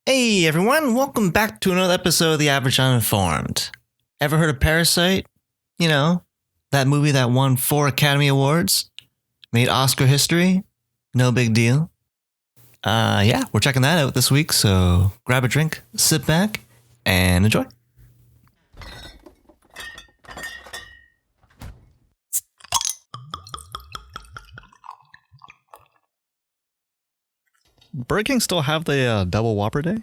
Hey everyone, welcome back to another episode of The Average Uninformed. Ever heard of Parasite? You know, that movie that won 4 Academy Awards? Made Oscar history? No big deal. Yeah, we're checking that out this week, so grab a drink, sit back, and enjoy. Burger King still have the double Whopper day?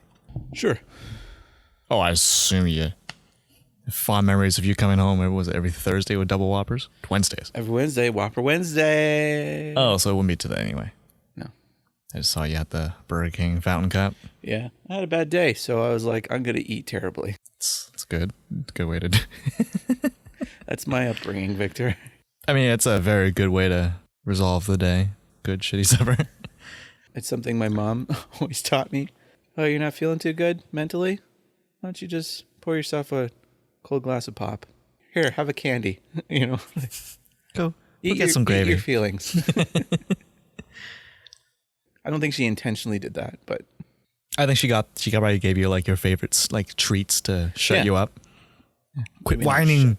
Sure. Oh, I assume you. Fond memories of you coming home. Was it every Thursday with double Whoppers? Wednesdays. Every Wednesday, Whopper Wednesday. Oh, so it wouldn't be today anyway. No. I just saw you at the Burger King fountain cup. Yeah, I had a bad day, so I was like, I'm going to eat terribly. It's good. It's a good way to do. That's my upbringing, Victor. I mean, it's a very good way to resolve the day. Good shitty supper. It's something my mom always taught me. Oh, you're not feeling too good mentally? Why don't you just pour yourself a cold glass of pop? Here, have a candy. You know, Go get some gravy. Eat your feelings. I don't think she intentionally did that, but I think she probably gave you like your favorites, like treats to shut you up. Quit whining.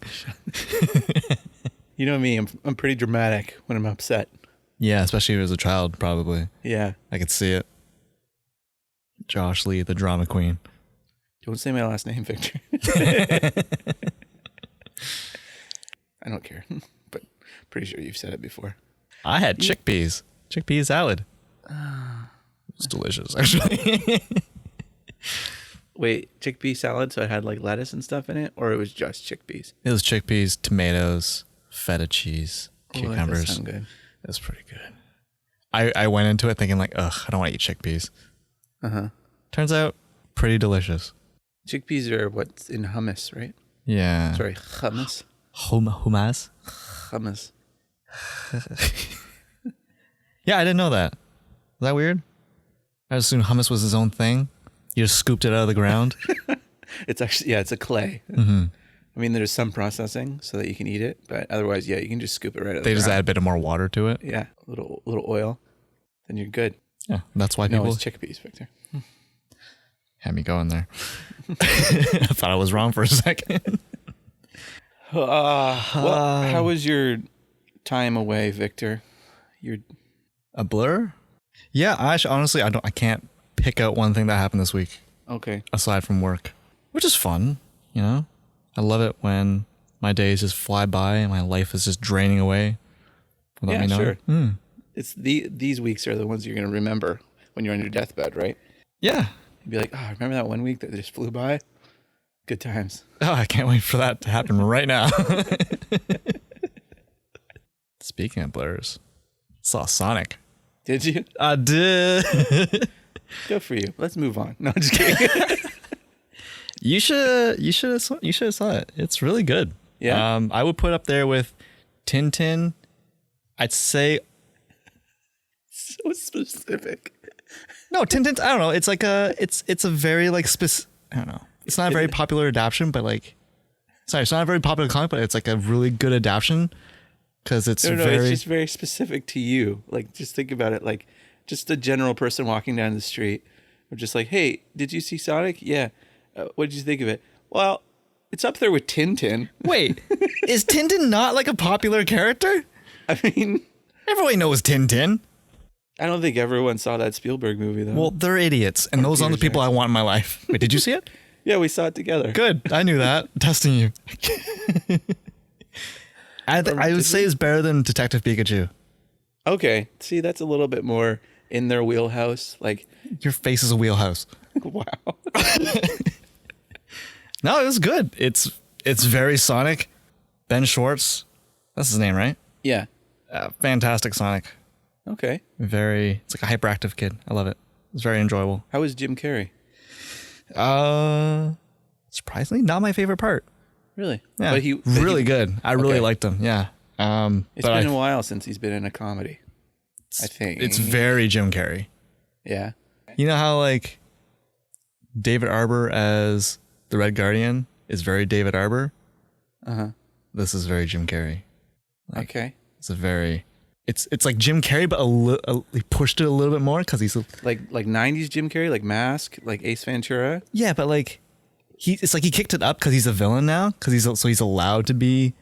You know me, I'm pretty dramatic when I'm upset. Yeah, especially as a child, probably. Yeah. I could see it. Josh Lee, the drama queen. Don't say my last name, Victor. I don't care, but pretty sure you've said it before. I had chickpeas salad. It's delicious, actually. Wait, chickpea salad, so it had like lettuce and stuff in it, or it was just chickpeas? It was chickpeas, tomatoes, feta cheese, cucumbers. That does sound good. It was pretty good. I went into it thinking like, ugh, I don't want to eat chickpeas. Uh-huh. Turns out, pretty delicious. Chickpeas are what's in hummus, right? Yeah. Sorry, hummus? Hummus? Hummus. Yeah, I didn't know that. Is that weird? I assumed hummus was his own thing. You just scooped it out of the ground. It's actually, it's a clay. Mm-hmm. I mean, there's some processing so that you can eat it, but otherwise, you can just scoop it right out of the They just ground. add a bit of more water to it. Yeah, a little oil, then you're good. Yeah, that's why No, people it's chickpeas, Victor. had me going there. I thought I was wrong for a second. Well, how was your time away, Victor? A blur? Yeah, honestly, I can't pick out one thing that happened this week Okay. aside from work, which is fun. You know, I love it when my days just fly by and my life is just draining away. Without me knowing. Sure. It's these weeks are the ones you're going to remember when you're on your deathbed, right? Yeah. You'd be like, remember that one week that just flew by? Good times. Oh, I can't wait for that to happen right now. Speaking of blurs, saw Sonic. Did you? I did. Good for you. Let's move on. No, I'm just kidding. You should have saw it. It's really good. Yeah. I would put up there with Tintin. I'd say So specific. no, Tintin. I don't know. It's like it's a very like I don't know. It's not a very popular adaptation, but like, sorry, it's not a very popular comic, but it's like a really good adaptation because it's No, very. it's just very specific to you. Like, just think about it. Like, just a general person walking down the street, or just like, hey, did you see Sonic? Yeah. What did you think of it? Well, it's up there with Tintin. Wait, is Tintin not like a popular character? I mean, Everybody knows Tintin. I don't think everyone saw that Spielberg movie though. Well, they're idiots, and those aren't the people I want in my life. Wait, did you see it? Yeah, we saw it together. Good. I knew that. Testing you. I would say it's better than Detective Pikachu. Okay. See, that's a little bit more in their wheelhouse. Like, Your face is a wheelhouse. wow. No, it was good. It's very Sonic. Ben Schwartz. That's his name, right? Yeah. Fantastic Sonic. Okay. It's like a hyperactive kid. I love it. It's very enjoyable. How was Jim Carrey? Surprisingly, not my favorite part. Really? Yeah, But really good. I really Okay. liked him. Yeah. It's been a while since he's been in a comedy. I think it's very Jim Carrey. Yeah. You know how like David Arbor as the Red Guardian is very David Arbor? Uh huh. This is very Jim Carrey. Okay. It's a very it's like Jim Carrey, but he pushed it a little bit more because he's Like 90s Jim Carrey, like Mask, like Ace Ventura. yeah, but like it's like he kicked it up because he's a villain now because he's allowed to be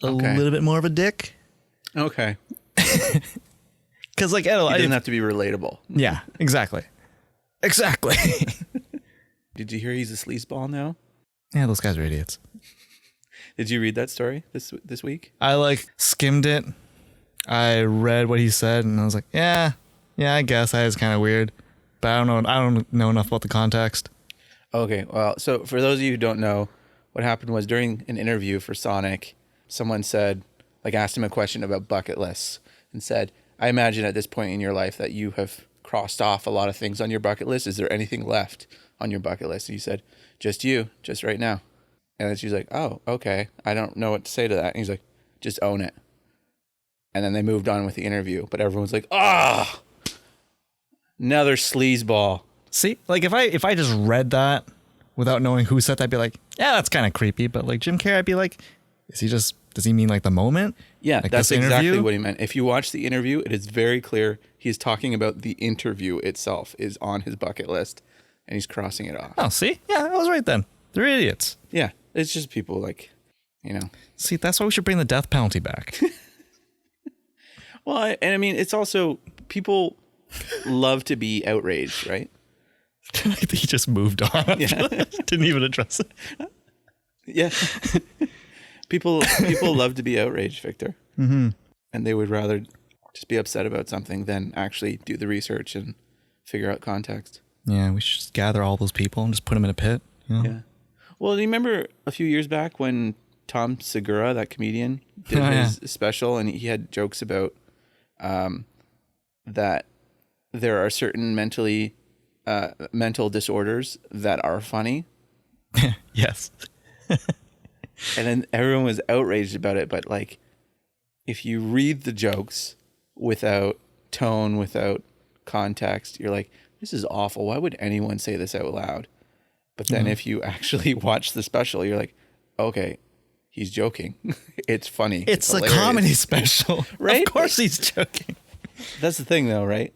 a little bit more of a dick. Okay. Because like He didn't have to be relatable. yeah, exactly. Did you hear he's a sleazeball now? Yeah, those guys are idiots. Did you read that story this week? I like skimmed it. I read what he said and I was like, yeah, I guess that is kind of weird, but I don't know enough about the context. Okay, well, so for those of you who don't know, what happened was during an interview for Sonic, someone said, like asked him a question about bucket lists and said, I imagine at this point in your life that you have crossed off a lot of things on your bucket list. Is there anything left on your bucket list? And he said, just you, just right now. And then she's like, oh, okay. I don't know what to say to that. And he's like, just own it. And then they moved on with the interview. But everyone's like, another sleazeball. See, like if I just read that without knowing who said that, I'd be like, yeah, that's kind of creepy. But like Jim Carrey, I'd be like, does he mean like the moment? Yeah, like that's exactly what he meant. If you watch the interview, it is very clear he's talking about the interview itself is on his bucket list and he's crossing it off. Oh, see? Yeah, I was right then. They're idiots. Yeah, it's just people like, See, that's why we should bring the death penalty back. Well, and I mean, it's also people love to be outraged, right? He just moved on. Yeah. Didn't even address it. Yeah. People love to be outraged, Victor. Mm-hmm. And they would rather just be upset about something than actually do the research and figure out context. Yeah, we should just gather all those people and just put them in a pit. You know? Yeah. Well, do you remember a few years back when Tom Segura, that comedian, did his special and he had jokes about that there are certain mental disorders that are funny? Yes. And then everyone was outraged about it. But like, if you read the jokes without tone, without context, you're like, this is awful. Why would anyone say this out loud? But then if you actually watch the special, you're like, okay, he's joking. It's funny. It's a hilarious. comedy special. Right? Of course he's joking. That's the thing though, right?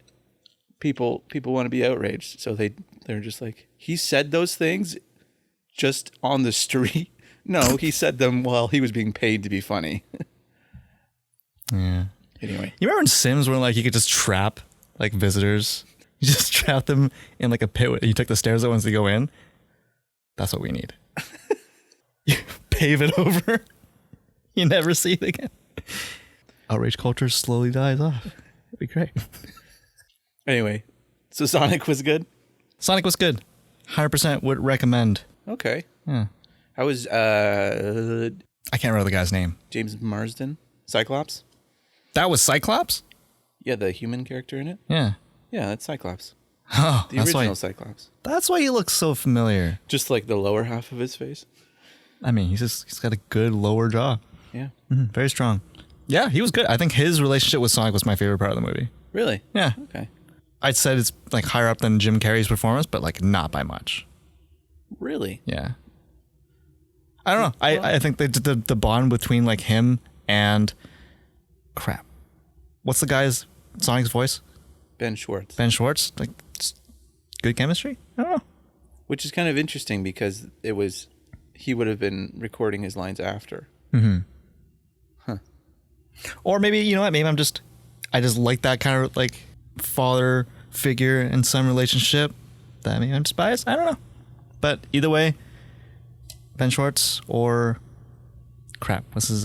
People want to be outraged. So they're just like, he said those things just on the street. No, he said them while he was being paid to be funny. Yeah. Anyway. You remember in Sims where like you could just trap like visitors? You just trap them in like a pit. You took the stairs that once they go in. That's what we need. You pave it over. You never see it again. Outrage culture slowly dies off. It'd be great. Anyway, so Sonic was good? Sonic was good. 100% would recommend. Okay. Yeah. How was I can't remember the guy's name. James Marsden? Cyclops? That was Cyclops? Yeah, the human character in it? Yeah. Yeah, that's Cyclops. Oh, The original Cyclops. That's why he looks so familiar. Just like the lower half of his face. I mean, he's got a good lower jaw. Yeah. Mm-hmm. Very strong. Yeah, he was good. I think his relationship with Sonic was my favorite part of the movie. Really? Yeah. Okay. I'd said it's like higher up than Jim Carrey's performance, but like not by much. Really? Yeah. I don't know. I think the bond between like him and crap. What's the guy's Sonic's voice? Ben Schwartz. Ben Schwartz? Like good chemistry? I don't know. Which is kind of interesting because he would have been recording his lines after. Mm-hmm. Huh. Or maybe, you know what? Maybe I just like that kind of like father figure and son relationship. That maybe I'm just biased. I don't know. But either way, Ben Schwartz or crap. What's his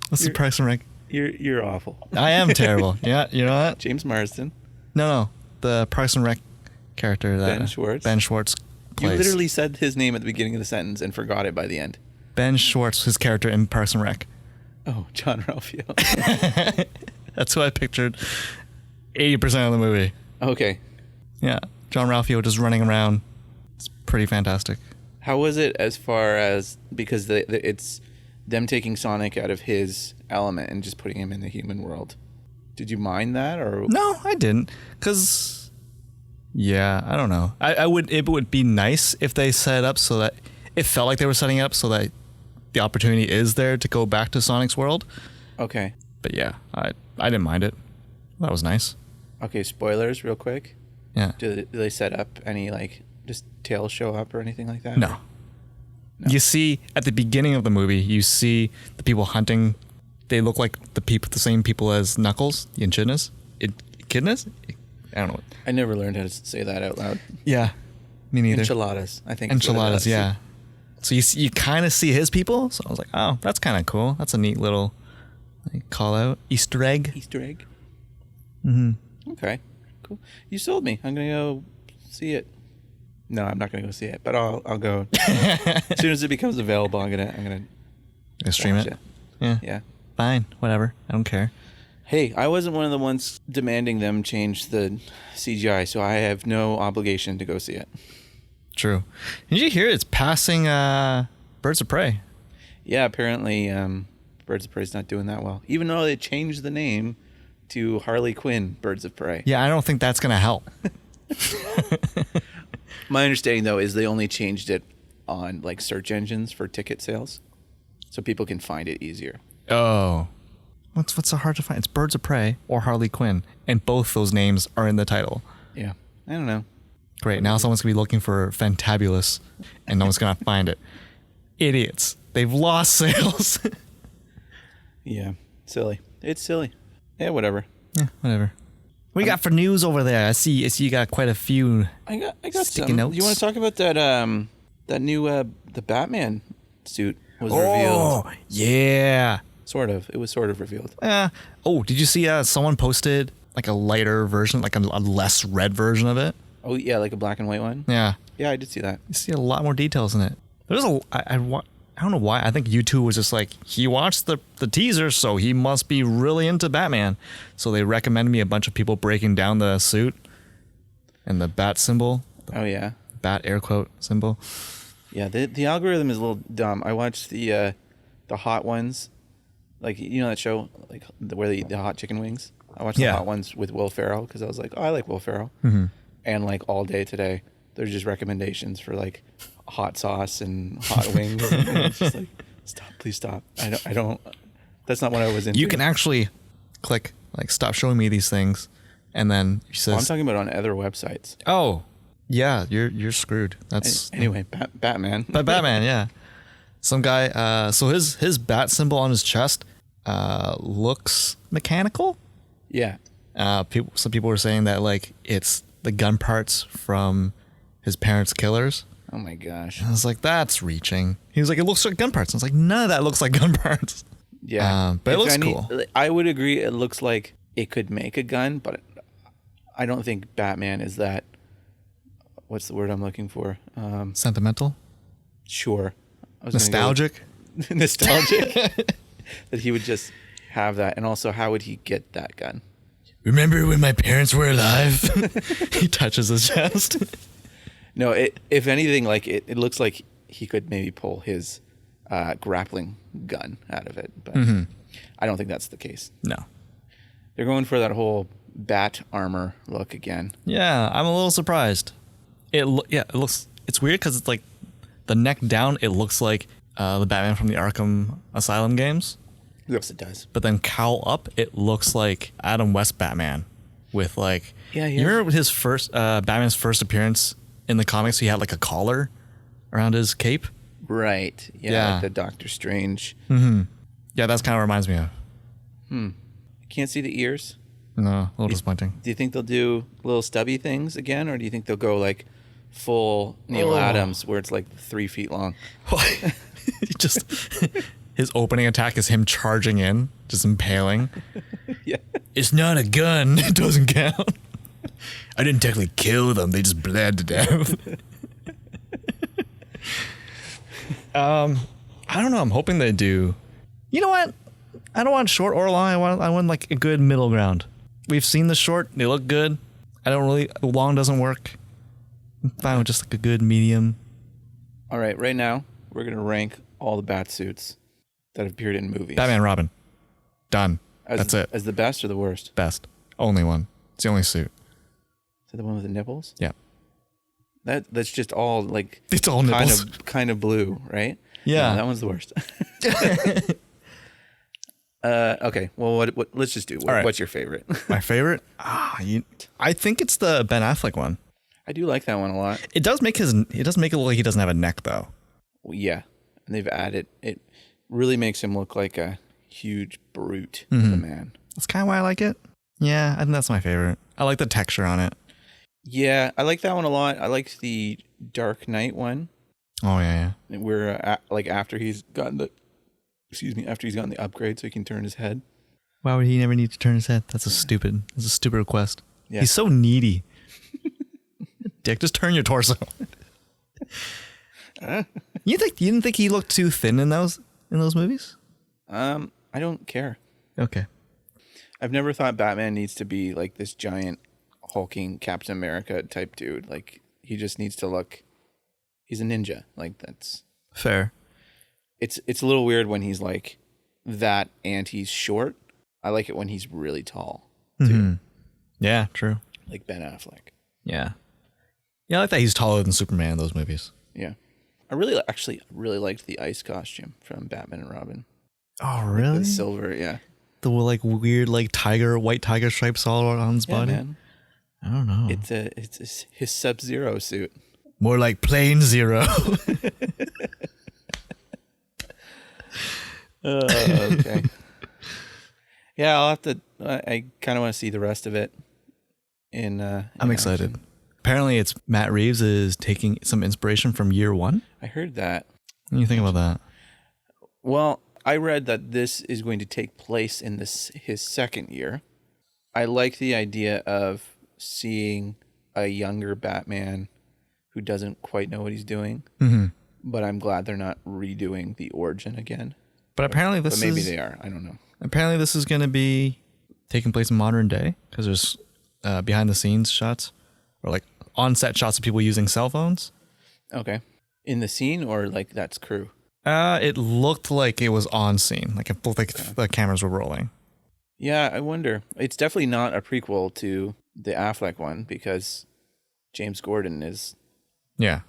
what's the Parks and Rec? You're awful. I am terrible. Yeah, you know what? James Marsden. No. The Parks and Rec character that Ben Schwartz plays. You literally said his name at the beginning of the sentence and forgot it by the end. Ben Schwartz, his character in Parks and Rec. Oh, John Ralphio. That's who I pictured 80% of the movie. Okay. Yeah. John Ralphio just running around. It's pretty fantastic. How was it as far as, because it's them taking Sonic out of his element and just putting him in the human world? Did you mind that or? No, I didn't. Because, yeah, I don't know. It would be nice if they set it up so that it felt like they were setting it up so that the opportunity is there to go back to Sonic's world. Okay. But yeah, I didn't mind it. That was nice. Okay, spoilers real quick. Yeah. Do they set up any, like, just tails show up or anything like that? No. You see, at the beginning of the movie, you see the people hunting. They look like the same people as Knuckles, the echidnas. Echidnas? I don't know. I never learned how to say that out loud. Yeah, me neither. Enchiladas, I think. Enchiladas, yeah. So you kind of see his people. So I was like, oh, that's kind of cool. That's a neat little call out. Easter egg. Easter egg? Mm-hmm. Okay, cool. You sold me. I'm going to go see it. No, I'm not going to go see it, but I'll go. As soon as it becomes available, I'm gonna stream it. Yeah. Yeah. Fine. Whatever. I don't care. Hey, I wasn't one of the ones demanding them change the CGI, so I have no obligation to go see it. True. Did you hear it's passing Birds of Prey? Yeah, apparently Birds of Prey's not doing that well. Even though they changed the name to Harley Quinn Birds of Prey. Yeah, I don't think that's going to help. My understanding, though, is they only changed it on like search engines for ticket sales, so people can find it easier. Oh. What's so hard to find? It's Birds of Prey or Harley Quinn, and both those names are in the title. Yeah, I don't know. Great. Now someone's going to be looking for Fantabulous, and no one's going to find it. Idiots. They've lost sales. Yeah, silly. It's silly. Yeah, whatever. Yeah, whatever. What do you got for news over there? I see you got quite a few. I got sticky some. notes. You want to talk about that new the Batman suit was revealed? Oh, yeah. Sort of. It was sort of revealed. Oh, did you see someone posted like a lighter version, like a less red version of it? Oh yeah, like a black and white one. Yeah. Yeah, I did see that. You see a lot more details in it. There's I don't know why. I think YouTube was just like, he watched the teaser, so he must be really into Batman. So they recommended me a bunch of people breaking down the suit and the bat symbol. Oh yeah. Bat air quote symbol. Yeah, the algorithm is a little dumb. I watched the hot ones, like, you know that show, like where they eat the hot chicken wings. I watched the hot ones with Will Ferrell because I was like, oh, I like Will Ferrell. Mm-hmm. And like all day today, there's just recommendations for like hot sauce and hot wings. And it's just like, stop, please stop. I don't. That's not what I was into. You can actually click like stop showing me these things, and then he says, I'm talking about on other websites. oh, yeah, you're screwed. That's anyway. Batman. But Batman, yeah. Some guy. So his bat symbol on his chest looks mechanical. Yeah. Some people were saying that like it's the gun parts from his parents' killers. Oh my gosh. I was like, that's reaching. He was like, it looks like gun parts. I was like, none of that looks like gun parts. Yeah. But it looks cool. I would agree. It looks like it could make a gun, but I don't think Batman is that. What's the word I'm looking for? Sentimental? Sure. Nostalgic? Nostalgic. That he would just have that. And also, how would he get that gun? Remember when my parents were alive? He touches his chest. No, if anything, like it looks like he could maybe pull his grappling gun out of it, but I don't think that's the case. No. They're going for that whole bat armor look again. Yeah, I'm a little surprised. It looks. It's weird because it's like the neck down. It looks like the Batman from the Arkham Asylum games. Yes, it does. But then cowl up, it looks like Adam West Batman with like. Yeah, you remember his first Batman's first appearance in the comics? He had like a collar around his cape. Right. Yeah. Like the Doctor Strange. Mm-hmm. Yeah, that's kind of reminds me of. Can't see the ears. No, a little disappointing. Do you think they'll do little stubby things again, or do you think they'll go like full Neil Adams, where it's like 3 feet long? Just his opening attack is him charging in, just impaling. Yeah. It's not a gun. It doesn't count. I didn't technically kill them. They just bled to death. I don't know. I'm hoping they do. You know what? I don't want short or long. I want like a good middle ground. We've seen the short. They look good. Long doesn't work. I'm fine with just like a good medium. All right. Right now, we're going to rank all the bat suits that have appeared in movies. Batman Robin. Done. That's it. As the best or the worst? Best. Only one. It's the only suit. Is that the one with the nipples? Yeah. That's just all like it's all nipples. Kind of blue, right? Yeah. No, that one's the worst. Okay. Well, what? Let's just do. right. What's your favorite? My favorite? I think it's the Ben Affleck one. I do like that one a lot. It does make it look like he doesn't have a neck though. Well, yeah, and they've added it. Really makes him look like a huge brute of a man. That's kind of why I like it. Yeah, I think that's my favorite. I like the texture on it. Yeah, I like that one a lot. I like the Dark Knight one. Oh yeah. Where like after he's gotten the upgrade, so he can turn his head. Why would he never need to turn his head? That's a stupid request. Yeah. He's so needy. Dick, just turn your torso. You didn't think he looked too thin in those movies? I don't care. Okay. I've never thought Batman needs to be like this giant hulking Captain America type dude. Like he just needs to look. He's a ninja. Like that's fair. It's a little weird when he's like that and he's short. I like it when he's really tall too. Mm-hmm. Yeah, true. Like Ben Affleck. Yeah. Yeah, I like that he's taller than Superman in those movies. Yeah. I really liked the ice costume from Batman and Robin. Oh, really? The silver, yeah. The like weird like white tiger stripes all on his body. Man. I don't know. It's his Sub-Zero suit. More like plain Zero. Okay. Yeah, I'll have to. I kind of want to see the rest of it. I'm excited. action. Apparently, it's Matt Reeves is taking some inspiration from Year One. I heard that. What do you think about that? Well, I read that this is going to take place in his second year. I like the idea of seeing a younger Batman who doesn't quite know what he's doing. Mm-hmm. But I'm glad they're not redoing the origin again. But apparently But maybe they are. I don't know. Apparently, this is going to be taking place in modern day because there's behind the scenes shots or like on set shots of people using cell phones. Okay. In the scene or like that's crew? It looked like it was on scene, like it looked like the cameras were rolling. Yeah, I wonder. It's definitely not a prequel to the Affleck one because James Gordon is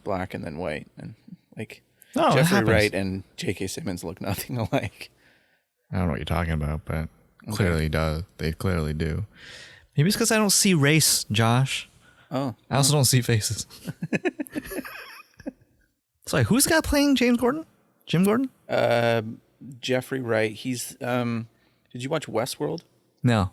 black and then white, and like Jeffrey Wright and J.K. Simmons look nothing alike. I don't know what you're talking about, but clearly does. They clearly do. Maybe it's because I don't see race, Josh. Oh, I also don't see faces. Sorry, who's the guy playing James Gordon? Jim Gordon? Jeffrey Wright. He's did you watch Westworld? No.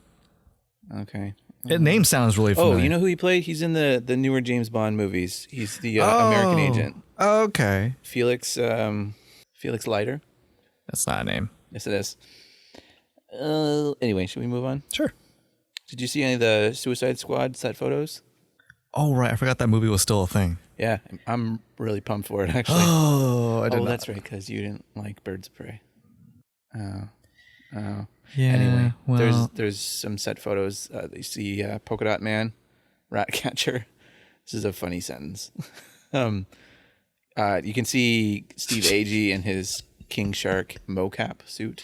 Okay. That name sounds really familiar. Oh, you know who he played? He's in the newer James Bond movies. He's the American agent. Okay. Felix Leiter. That's not a name. Yes, it is. Anyway, should we move on? Sure. Did you see any of the Suicide Squad set photos? Oh, right. I forgot that movie was still a thing. Yeah, I'm really pumped for it, actually. Oh, I did not. That's right, because you didn't like Birds of Prey. Oh. Yeah. Anyway, well, there's some set photos. You see Polka Dot Man, Ratcatcher. This is a funny sentence. You can see Steve Agee in his King Shark mocap suit.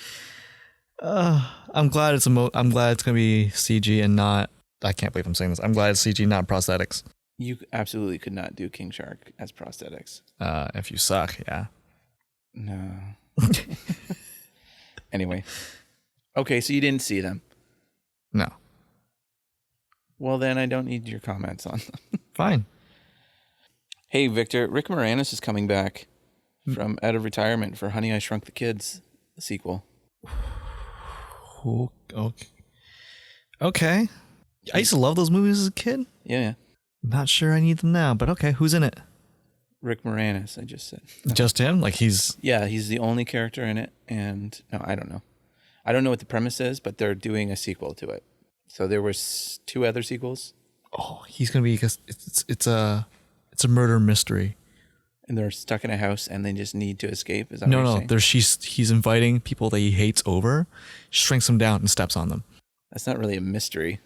I'm glad it's I'm glad it's gonna be CG and not. I can't believe I'm saying this. I'm glad it's CG, not prosthetics. You absolutely could not do King Shark as prosthetics. If you suck, yeah. No. Anyway. Okay, so you didn't see them. No. Well, then I don't need your comments on them. Fine. Hey, Victor, Rick Moranis is coming back out of retirement for Honey, I Shrunk the Kids, the sequel. Okay. I used to love those movies as a kid. Yeah. Not sure I need them now, but okay. Who's in it? Rick Moranis, I just said. Just him? Like he's... Yeah, he's the only character in it, and no, I don't know. I don't know what the premise is, but they're doing a sequel to it. So there was 2 other sequels. Oh, he's gonna be because it's a murder mystery. And they're stuck in a house, and they just need to escape. Is that what you're saying? He's inviting people that he hates over, shrinks them down, and steps on them. That's not really a mystery.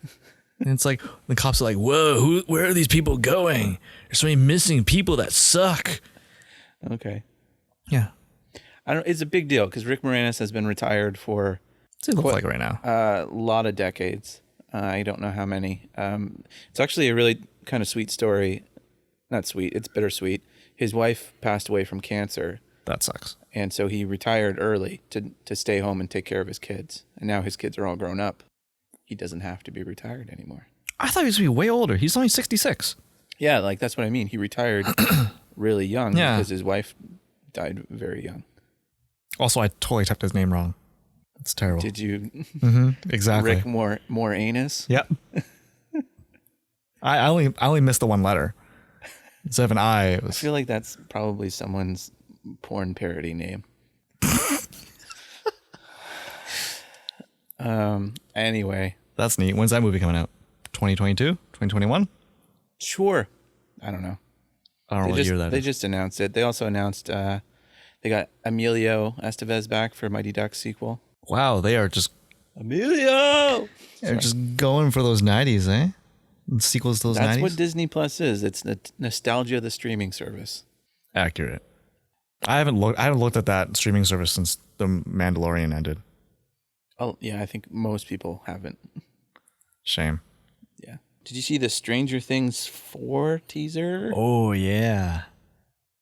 And it's like the cops are like, "Whoa, where are these people going? There's so many missing people that suck." Okay. Yeah. It's a big deal because Rick Moranis has been retired for What's it look like right now? a lot of decades. I don't know how many. It's actually a really kind of sweet story. Not sweet, it's bittersweet. His wife passed away from cancer That sucks. And so he retired early to stay home and take care of his kids. And now his kids are all grown up. He doesn't have to be retired anymore. I thought he was going to be way older. He's only 66. Yeah, like that's what I mean. He retired really young because his wife died very young. Also, I totally typed his name wrong. It's terrible. Did you? Exactly. Rick more anus? Yep. I only missed the one letter. Instead of an I, it I was... feel like that's probably someone's porn parody name. Anyway. That's neat. When's that movie coming out? 2022? 2021? Sure. I don't know. I don't know what year that They is. just announced it. They also announced they got Emilio Estevez back for Mighty Ducks sequel. Wow, they are just... Emilio! They're just going for those 90s, eh? Sequels to those 90s? That's what Disney Plus is. It's the nostalgia of the streaming service. Accurate. I haven't looked at that streaming service since The Mandalorian ended. Oh, yeah, I think most people haven't. Shame. Yeah. Did you see the Stranger Things 4 teaser? Oh, yeah.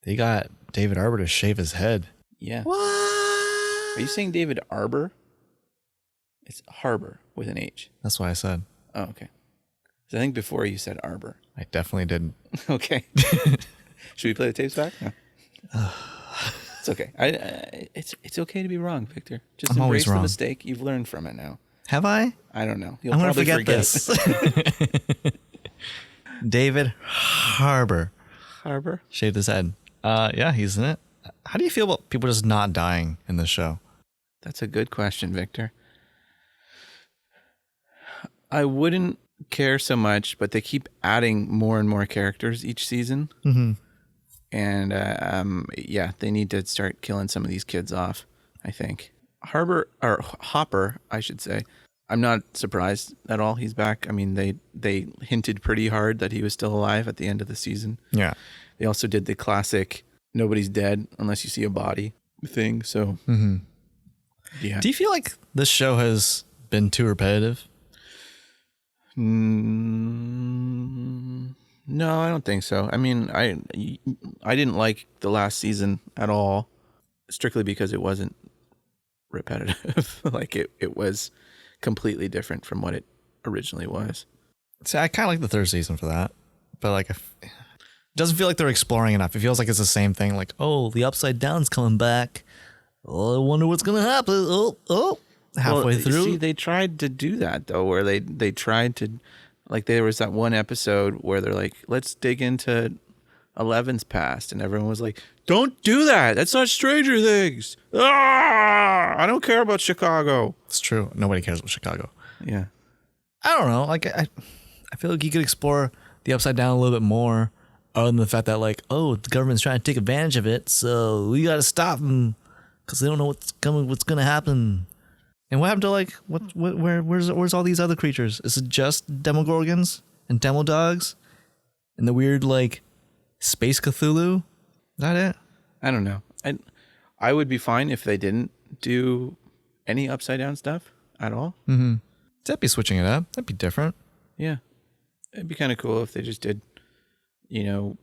They got David Arbor to shave his head. Yeah. What? Are you saying David Arbor? It's Harbor with an H. That's what I said. Oh, okay. So I think before you said Arbor. I definitely didn't. Okay. Should we play the tapes back? No. It's okay. It's okay to be wrong, Victor. Just I'm always embrace the wrong. mistake. You've learned from it now. Have I? I don't know. You'll I'm going to probably forget this. David Harbour Harbor? shaved his head. Yeah, he's in it. How do you feel about people just not dying in this show? That's a good question, Victor. I wouldn't care so much, but they keep adding more and more characters each season. Mm-hmm. And yeah, they need to start killing some of these kids off, I think. Hopper, I should say. I'm not surprised at all he's back. I mean, they hinted pretty hard that he was still alive at the end of the season. Yeah. They also did the classic nobody's dead unless you see a body thing. So, yeah. Do you feel like this show has been too repetitive? No, I don't think so. I mean, I didn't like the last season at all, strictly because it wasn't repetitive. Like it was completely different from what it originally was. See, I kind of like the third season for that, but like, it doesn't feel like they're exploring enough. It feels like it's the same thing. Like, oh, the Upside Down's coming back. Oh, I wonder what's gonna happen. Oh, halfway through. See, they tried to do that though, where they tried to, like, there was that one episode where they're like, let's dig into 11's past, and everyone was like, don't do that. That's not Stranger Things. I don't care about Chicago. It's true. Nobody cares about Chicago. Yeah. I don't know. Like, I feel like you could explore the Upside Down a little bit more, other than the fact that, like, oh, the government's trying to take advantage of it, so we got to stop them because they don't know what's going to happen. And what happened to, like, where's all these other creatures? Is it just Demogorgons and Demodogs and the weird, like, Space Cthulhu? Is that it? I don't know. I would be fine if they didn't do any Upside Down stuff at all. Mm-hmm. That'd be switching it up. That'd be different. Yeah. It'd be kind of cool if they just did,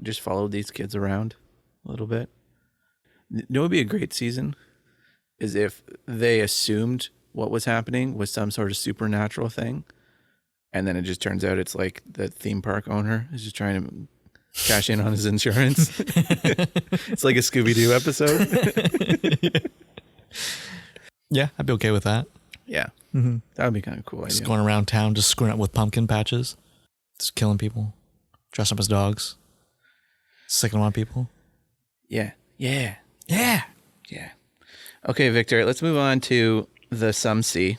just followed these kids around a little bit. You know what would be a great season? Is if they assumed what was happening was some sort of supernatural thing, and then it just turns out it's like the theme park owner is just trying to cash in on his insurance. It's like a Scooby-Doo episode. Yeah, I'd be okay with that. Yeah. Mm-hmm. That would be kind of cool. Just idea. going around town, just screwing up with pumpkin patches, just killing people, dressing up as dogs, sicking on people. Yeah. Yeah. Yeah. Yeah. Okay, Victor, let's move on to the SumC,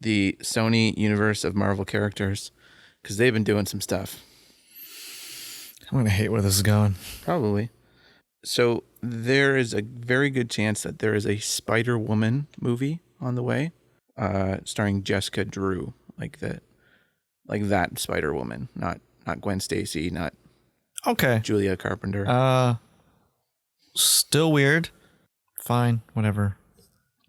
the Sony universe of Marvel characters, because they've been doing some stuff. I'm going to hate where this is going. Probably. So there is a very good chance that there is a Spider-Woman movie on the way, starring Jessica Drew, like that Spider-Woman, not Gwen Stacy, not Okay. Julia Carpenter. Still weird. Fine, whatever.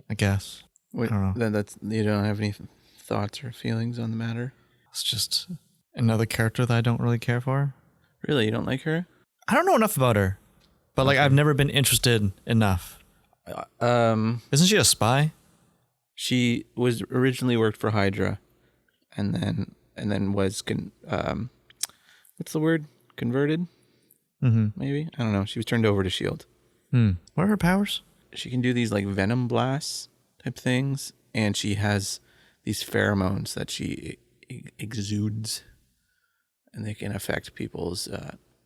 I guess. I don't know. That's you don't have any thoughts or feelings on the matter? It's just another character that I don't really care for. Really, you don't like her? I don't know enough about her, But like, I've never been interested enough. Isn't she a spy? She was originally worked for Hydra, and then was what's the word? Converted? Mm-hmm. Maybe? I don't know. She was turned over to S.H.I.E.L.D. What are her powers? She can do these like venom blasts type things, and she has these pheromones that she exudes, and they can affect people's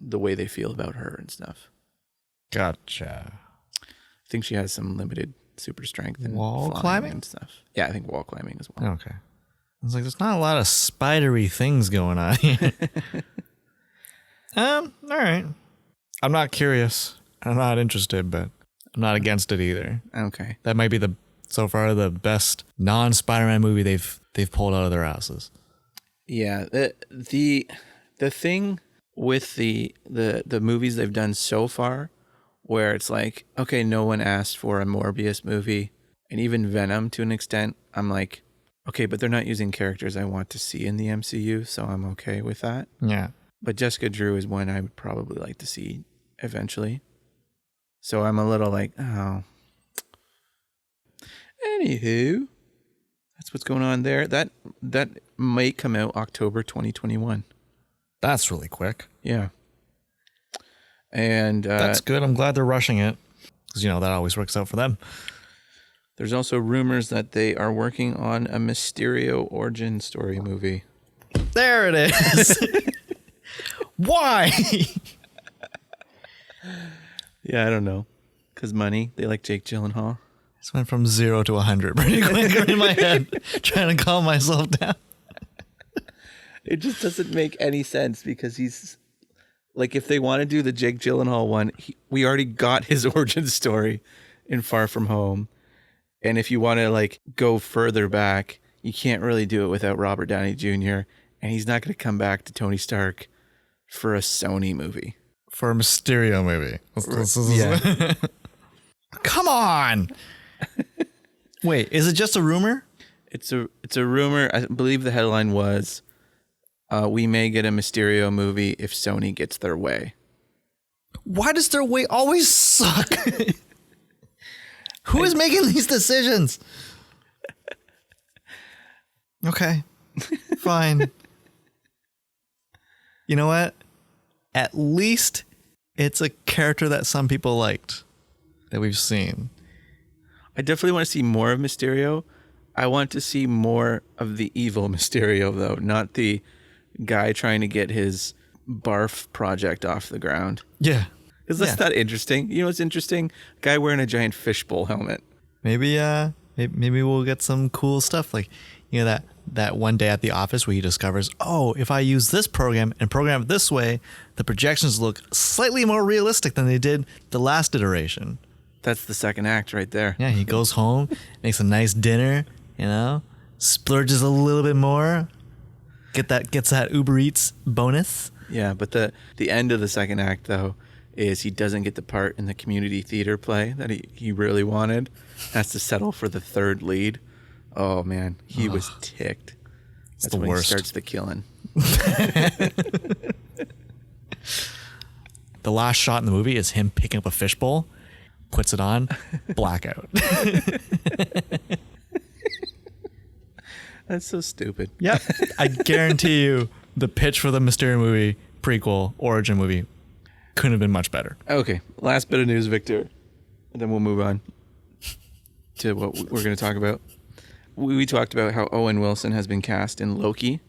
the way they feel about her and stuff. Gotcha. I think she has some limited super strength and wall flying climbing and stuff. Yeah, I think wall climbing as well. Okay. I was like, there's not a lot of spidery things going on here. All right. I'm not curious. I'm not interested, but I'm not against it either. Okay. That might be so far the best non-Spider-Man movie they've pulled out of their asses. Yeah, the thing with the movies they've done so far, where it's like, okay, no one asked for a Morbius movie, and even Venom to an extent, I'm like, okay, but they're not using characters I want to see in the MCU, so I'm okay with that. Yeah. But Jessica Drew is one I would probably like to see eventually. So I'm a little like, oh. Anywho, that's what's going on there. That might come out October 2021. That's really quick. Yeah. And that's good. I'm glad they're rushing it, because that always works out for them. There's also rumors that they are working on a Mysterio origin story movie. There it is. Why? Yeah, I don't know. Because money. They like Jake Gyllenhaal. Just went from 0 to 100 pretty quick in my head, trying to calm myself down. It just doesn't make any sense, because he's like, if they want to do the Jake Gyllenhaal one, we already got his origin story in Far From Home. And if you want to like go further back, you can't really do it without Robert Downey Jr. And he's not going to come back to Tony Stark for a Sony movie. For a Mysterio movie. Yeah. Come on. Wait, is it just a rumor? It's a rumor. I believe the headline was, we may get a Mysterio movie if Sony gets their way. Why does their way always suck? Who is making these decisions? Okay, fine. You know what? At least it's a character that some people liked, that we've seen. I definitely want to see more of Mysterio. I want to see more of the evil Mysterio, though, not the guy trying to get his barf project off the ground. Yeah. Because that's not interesting. You know what's interesting? Guy wearing a giant fishbowl helmet. Maybe we'll get some cool stuff, like that one day at the office where he discovers, oh, if I use this program and program it this way, the projections look slightly more realistic than they did the last iteration. That's the second act right there. Yeah, he goes home, makes a nice dinner, splurges a little bit more, gets that Uber Eats bonus. Yeah, but the end of the second act, though, is he doesn't get the part in the community theater play that he really wanted. Has to settle for the third lead. Oh, man, he was ticked. That's the when worst. He starts the killing. The last shot in the movie is him picking up a fishbowl, puts it on, blackout. That's so stupid. Yep. I guarantee you the pitch for the Mysterio movie, prequel, origin movie, couldn't have been much better. Okay, last bit of news, Victor, and then we'll move on to what we're going to talk about. We talked about how Owen Wilson has been cast in Loki.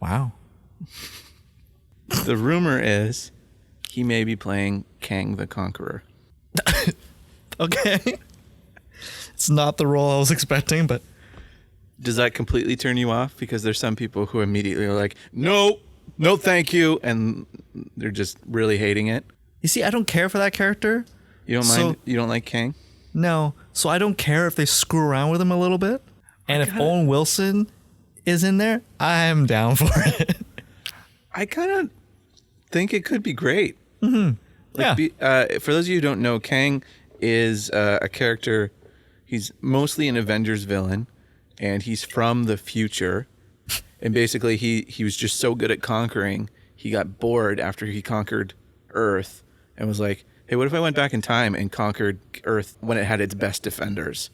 Wow. The rumor is he may be playing Kang the Conqueror. Okay. It's not the role I was expecting, but... Does that completely turn you off? Because there's some people who immediately are like, no, thank you. And they're just really hating it. You see, I don't care for that character. You don't mind? You don't like Kang? No. So I don't care if they screw around with him a little bit. And if Owen Wilson is in there, I'm down for it. I kind of think it could be great. Mm-hmm. For those of you who don't know, Kang is a character. He's mostly an Avengers villain. And he's from the future. And basically, he was just so good at conquering, he got bored after he conquered Earth and was like, Hey, what if I went back in time and conquered Earth when it had its best defenders?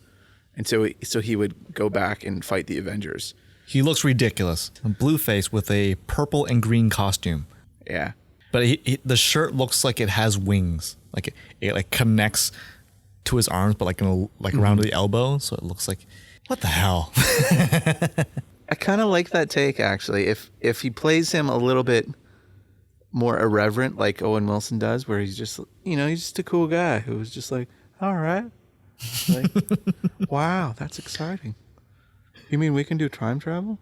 And so he would go back and fight the Avengers. He looks ridiculous. A blue face with a purple and green costume. Yeah. But the shirt looks like it has wings. Like it like connects to his arms, but like around the elbow. So it looks like, what the hell? I kind of like that take, actually. If he plays him a little bit more irreverent, like Owen Wilson does, where he's just, he's just a cool guy who was just like, all right. Like, wow, that's exciting. You mean we can do time travel?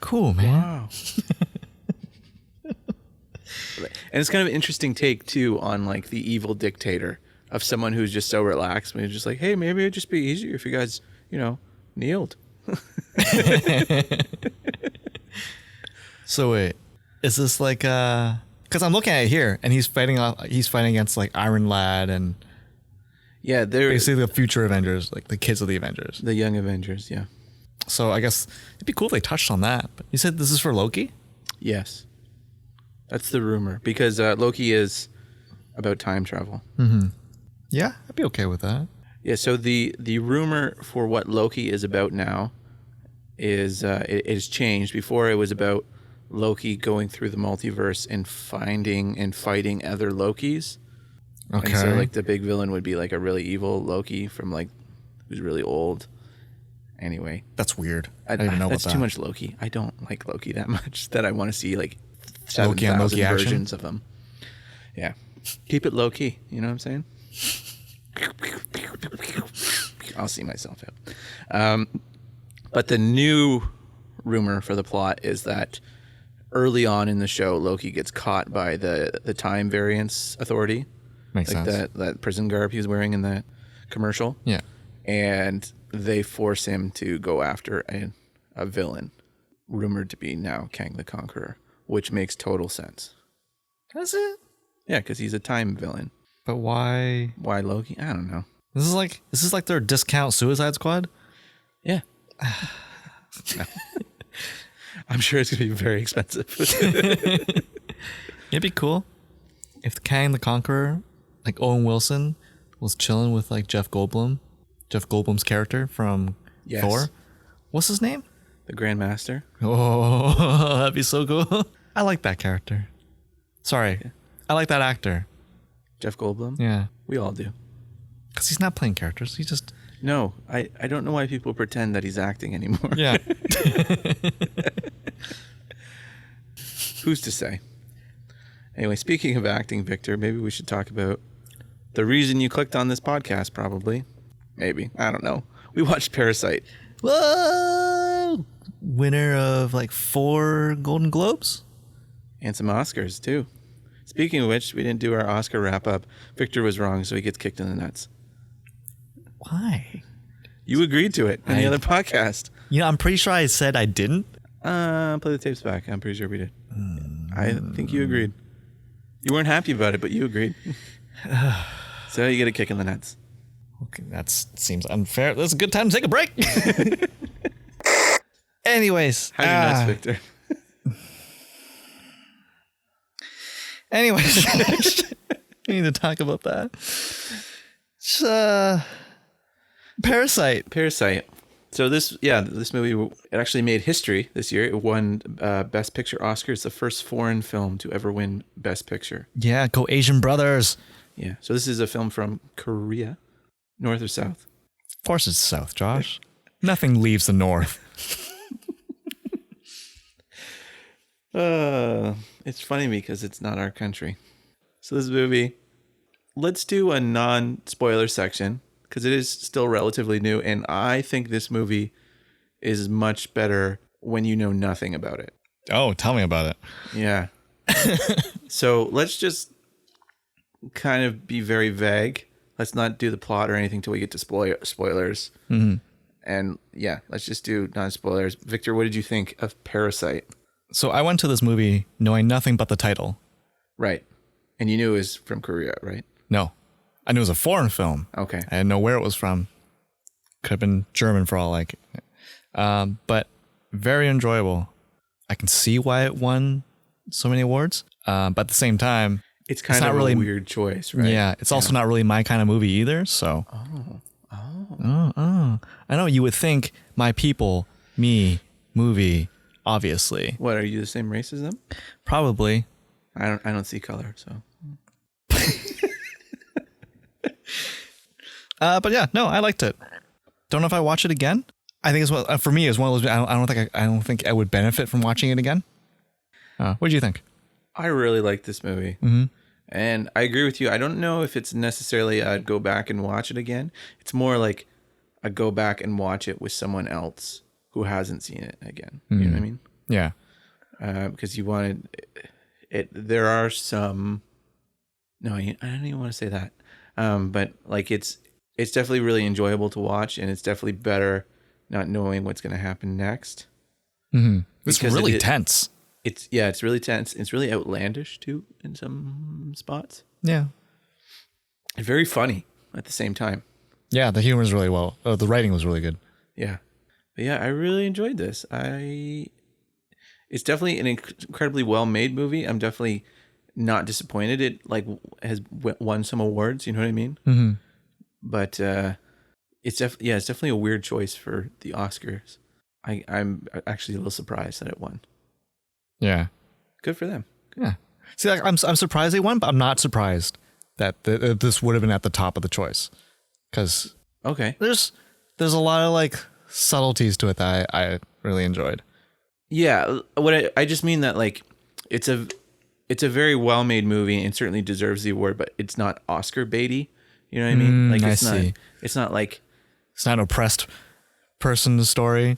Cool, man. Wow. And it's kind of an interesting take, too, on like the evil dictator of someone who's just so relaxed. When he's just like, hey, maybe it'd just be easier if you guys, kneeled. So wait, is this like because I'm looking at it here and he's fighting against like Iron Lad and yeah, they're basically the future Avengers, like the kids of the Avengers, the young Avengers. Yeah. So I guess it'd be cool if they touched on that. But you said this is for Loki? Yes, that's the rumor, because Loki is about time travel. Yeah, I'd be okay with that. Yeah, so the rumor for what Loki is about now is it has changed. Before, it was about Loki going through the multiverse and finding and fighting other Lokis. Okay. And so like the big villain would be like a really evil Loki from like who's really old. Anyway, that's weird. I don't even know about that. That's too much Loki. I don't like Loki that much that I want to see like Loki on 7,000 Loki action? versions of him. Yeah, keep it low key. You know what I'm saying? I'll see myself out. But the new rumor for the plot is that early on in the show, Loki gets caught by the Time Variance Authority. Makes sense. That prison garb he was wearing in that commercial. Yeah. And they force him to go after a villain rumored to be now Kang the Conqueror, which makes total sense. Does it? Yeah, because he's a time villain. But why? Why Loki? I don't know. This is like their discount Suicide Squad? Yeah. No. I'm sure it's going to be very expensive. It'd be cool if Kang the Conqueror, like Owen Wilson, was chilling with like Jeff Goldblum's character from Thor. What's his name? The Grandmaster. Oh, that'd be so cool. I like that character. Sorry. Yeah. I like that actor. Jeff Goldblum? Yeah. We all do. Because he's not playing characters. He's just... No, I don't know why people pretend that he's acting anymore. Yeah. Who's to say? Anyway, speaking of acting, Victor, maybe we should talk about the reason you clicked on this podcast, probably. Maybe. I don't know. We watched Parasite. Whoa! Winner of like 4 Golden Globes? And some Oscars, too. Speaking of which, we didn't do our Oscar wrap-up. Victor was wrong, so he gets kicked in the nuts. Why? You agreed to it on the other podcast. I'm pretty sure I said I didn't. Play the tapes back. I'm pretty sure we did. I think you agreed. You weren't happy about it, but you agreed. So you get a kick in the nuts. Okay, that seems unfair. That's a good time to take a break. Anyways. How's your nuts, Victor? Anyways. We need to talk about that. It's, Parasite. So this movie, it actually made history this year. It won Best Picture Oscar. It's the first foreign film to ever win Best Picture. Yeah, go Asian brothers. Yeah. So this is a film from Korea, north or south? Of course it's south, Josh. Nothing leaves the north. It's funny because it's not our country. So this movie, let's do a non-spoiler section, because it is still relatively new, and I think this movie is much better when you know nothing about it. Oh, tell me about it. Yeah. So let's just kind of be very vague. Let's not do the plot or anything till we get to spoilers. Mm-hmm. And yeah, let's just do non-spoilers. Victor, what did you think of Parasite? So I went to this movie knowing nothing but the title. Right. And you knew it was from Korea, right? No. I knew it was a foreign film. Okay. I didn't know where it was from. Could have been German for all like. But very enjoyable. I can see why it won so many awards. But at the same time, It's kind not of really a weird choice, right? Yeah, it's also not really my kind of movie either. So, I know you would think my people, me, movie, obviously, What, are you the same race as them? probably. I don't see color, so. But yeah, no, I liked it. Don't know if I watch it again. I think it's what for me is one of those. I don't think I would benefit from watching it again. What do you think? I really like this movie. Mm-hmm. And I agree with you. I don't know if it's necessarily I'd go back and watch it again. It's more like I go back and watch it with someone else who hasn't seen it again. You know what I mean? Yeah. Because you wanted it. There are some. No, I don't even want to say that. But like it's definitely really enjoyable to watch, and it's definitely better not knowing what's going to happen next. Mm-hmm. It's Because really tense. It's really tense. It's really outlandish too in some spots. Yeah. And very funny at the same time. Yeah, the humor is really well. The writing was really good. Yeah. But yeah, I really enjoyed this. It's definitely an incredibly well-made movie. I'm definitely not disappointed. It like has won some awards, you know what I mean? Mm-hmm. But it's definitely a weird choice for the Oscars. I'm actually a little surprised that it won. Yeah. Good for them. Yeah. See, like, I'm surprised they won, but I'm not surprised that this would have been at the top of the choice, because Okay. there's a lot of like subtleties to it that I really enjoyed. Yeah, I just mean that like it's a very well-made movie and certainly deserves the award, but it's not Oscar baity. You know what I mean? Like it's not. It's not like It's not an oppressed person's story.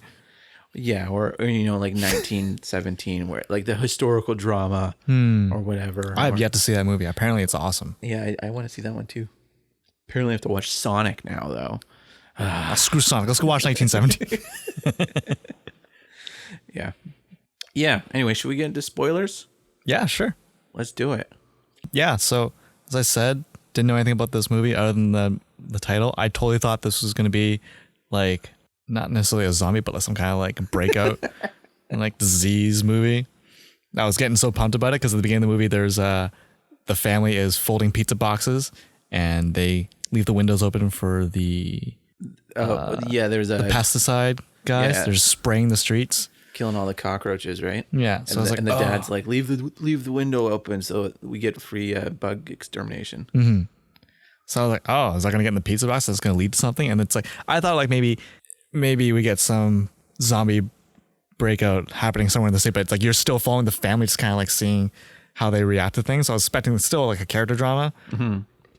yeah, or you know, like 1917, where like the historical drama or whatever. I have yet to see that movie. Apparently, it's awesome. Yeah, I want to see that one too. Apparently, I have to watch Sonic now though. Screw Sonic. Let's go watch 1917. Yeah. Yeah. Anyway, should we get into spoilers? Yeah, sure. Let's do it. Yeah. So as I said, didn't know anything about this movie other than the title. I totally thought this was going to be like not necessarily a zombie, but like some kind of like breakout and like disease movie. I was getting so pumped about it because at the beginning of the movie, there's the family is folding pizza boxes and they leave the windows open for the there's a pesticide guys. Yeah. They're just spraying the streets. killing all the cockroaches, right? Yeah. So I was like, and the dad's like, leave the window open so we get free bug extermination. Mm-hmm. So I was like, oh, is that going to get in the pizza box? That's going to lead to something. And it's like, I thought like maybe we get some zombie breakout happening somewhere in the state, but it's like you're still following the family, just kind of like seeing how they react to things. So I was expecting still like a character drama,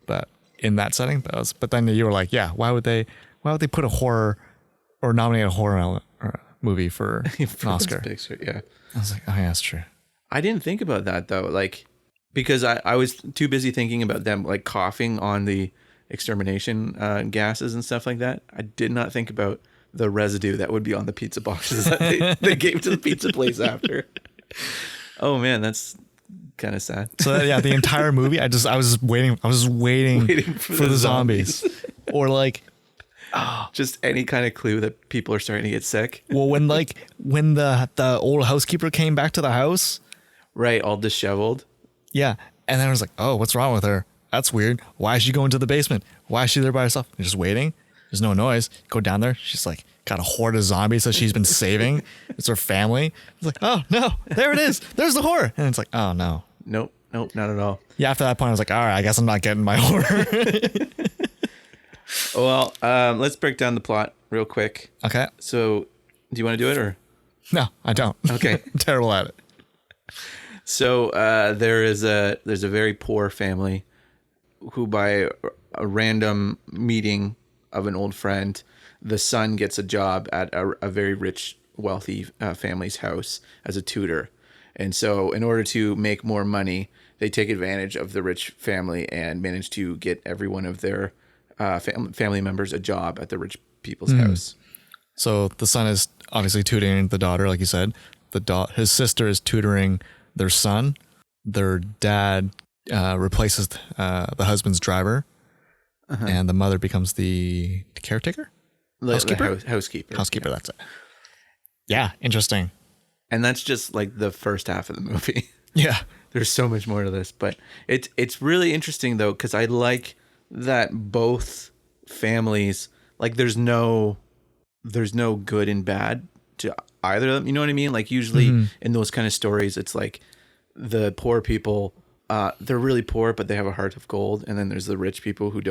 but in that setting. But then you were like, yeah, why would they put a horror or nominate a horror movie for an Oscar? Picture, yeah. I was like, oh yeah, that's true. I didn't think about that though, like because I was too busy thinking about them like coughing on the extermination gases and stuff like that. I did not think about the residue that would be on the pizza boxes that they gave to the pizza place after. Oh man, that's kind of sad. So yeah, the entire movie, I was just waiting for the zombies. Or like, just any kind of clue that people are starting to get sick. well, when the old housekeeper came back to the house, Right, all disheveled. yeah, and then I was like, oh, what's wrong with her? That's weird. Why is she going to the basement? Why is she there by herself? You're just waiting. There's no noise. Go down there. She's like got a horde of zombies that she's been saving. It's her family. It's like, oh no, there it is. There's the horror. And it's like, oh no. Nope, not at all. Yeah, after that point, I was like, all right, I guess I'm not getting my horror. Well, let's break down the plot real quick. Okay. So, do you want to do it or? No, I don't. Okay. I'm terrible at it. So there's a very poor family who, by a random meeting of an old friend, the son gets a job at a very rich, wealthy family's house as a tutor. And so in order to make more money, they take advantage of the rich family and manage to get every one of their family members a job at the rich people's house. So the son is obviously tutoring the daughter, like you said. His sister is tutoring their son. Their dad replaces the husband's driver, and the mother becomes the caretaker? Housekeeper? Housekeeper. Housekeeper, that's it. Yeah, interesting. And that's just like the first half of the movie. Yeah. There's so much more to this, but it's really interesting though, because I like that both families, like there's no good and bad to either of them. You know what I mean? Like usually in those kind of stories, it's like the poor people, they're really poor, but they have a heart of gold, and then there's the rich people who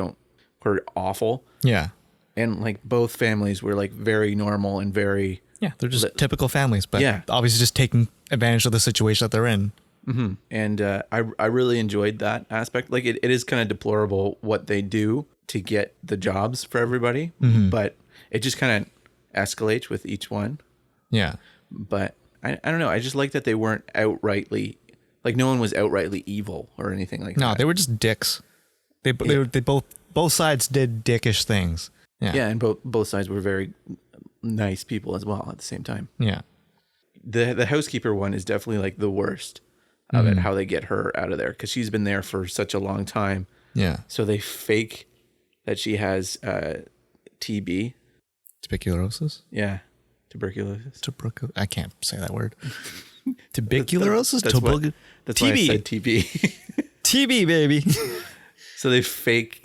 are awful. Yeah. And like both families were like very normal and very They're just typical families, but Yeah. obviously just taking advantage of the situation that they're in. Mm-hmm. And I really enjoyed that aspect. Like it is kind of deplorable what they do to get the jobs for everybody, but it just kind of escalates with each one. Yeah. But I don't know. I just like that they weren't outrightly, like no one was outrightly evil or anything like that. No, they were just dicks. They both sides did dickish things. Yeah. Yeah, and both sides were very nice people as well at the same time. Yeah. The housekeeper one is definitely like the worst of it, how they get her out of there, because she's been there for such a long time. Yeah. So they fake that she has TB. Tuberculosis? Yeah, tuberculosis. I can't say that word. Tuberculosis? That's why I said TB. TB, baby. So they fake